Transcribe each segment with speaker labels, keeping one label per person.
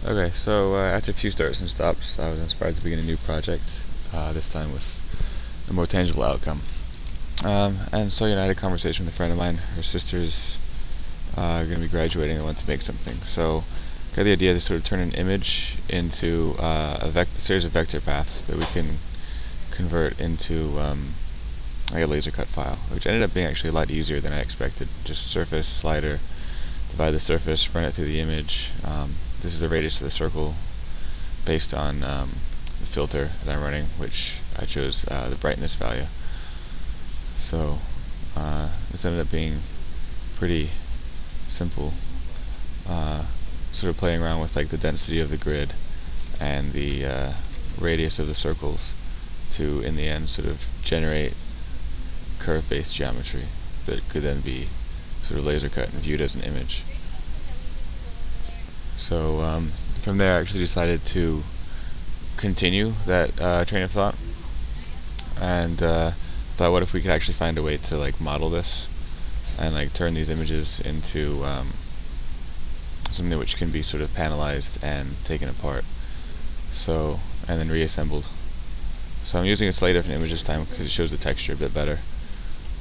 Speaker 1: Okay, so after a few starts and stops, I was inspired to begin a new project, this time with a more tangible outcome. And so, I had a conversation with a friend of mine. Her sister's going to be graduating and wanted to make something. So, got the idea to sort of turn an image into a series of vector paths that we can convert into like a laser cut file, which ended up being actually a lot easier than I expected. Just surface, slider, divide the surface, run it through the image. This is the radius of the circle based on the filter that I'm running, which I chose the brightness value. So this ended up being pretty simple, sort of playing around with like the density of the grid and the radius of the circles to, in the end, sort of generate curve-based geometry that could then be sort of laser cut and viewed as an image. So from there I actually decided to continue that train of thought, and thought, what if we could actually find a way to like model this and like turn these images into something which can be sort of panelized and taken apart, so, and then reassembled. So I'm using a slightly different image this time because it shows the texture a bit better,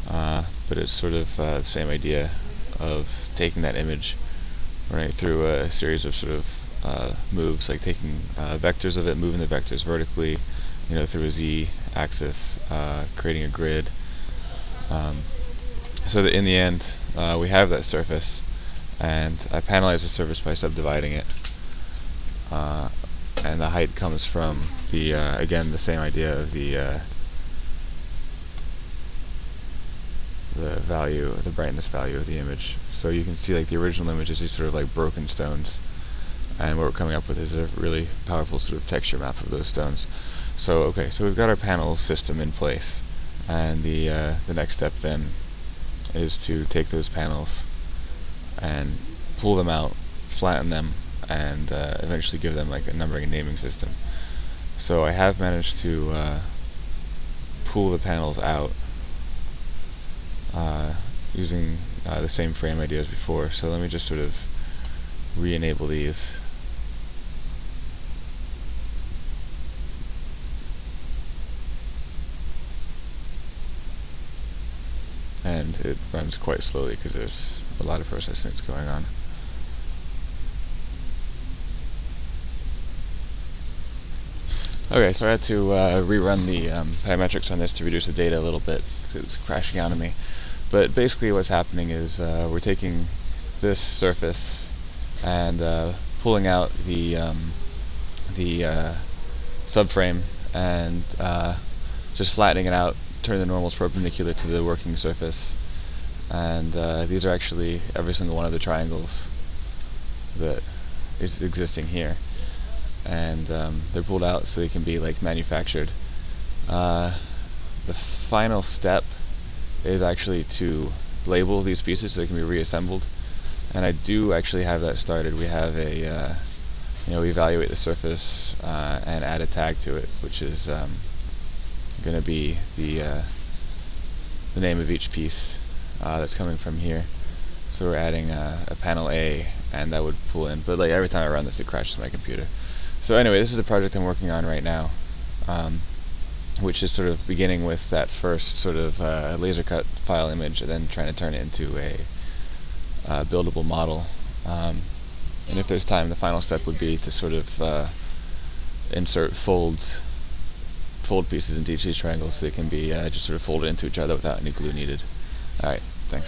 Speaker 1: but it's sort of the same idea of taking that image, running it through a series of sort of moves, like taking vectors of it, moving the vectors vertically, through a z-axis, creating a grid, so that in the end we have that surface, and I panelize the surface by subdividing it, and the height comes from the again, the same idea of the value, the brightness value of the image. So you can see like the original image is these sort of like broken stones, and what we're coming up with is a really powerful sort of texture map of those stones. So okay, so we've got our panel system in place, and the next step then is to take those panels and pull them out, flatten them, and eventually give them like a numbering and naming system. So I have managed to pull the panels out using the same frame idea as before. So let me just sort of re-enable these. And it runs quite slowly because there's a lot of processing that's going on. Okay, so I had to rerun the parametrics on this to reduce the data a little bit because it was crashing out on me. But basically what's happening is we're taking this surface and pulling out the subframe and just flattening it out, turn the normals perpendicular to the working surface, and these are actually every single one of the triangles that is existing here, and they're pulled out so they can be like manufactured. The final step is actually to label these pieces so they can be reassembled, and I do actually have that started. We have a we evaluate the surface and add a tag to it, which is going to be the name of each piece that's coming from here. So we're adding a panel A, and that would pull in, but like every time I run this it crashes my computer. So anyway, this is the project I'm working on right now, which is sort of beginning with that first sort of laser cut file image and then trying to turn it into a buildable model. And if there's time, the final step would be to sort of insert fold pieces into each of these triangles so they can be just sort of folded into each other without any glue needed. Alright, thanks.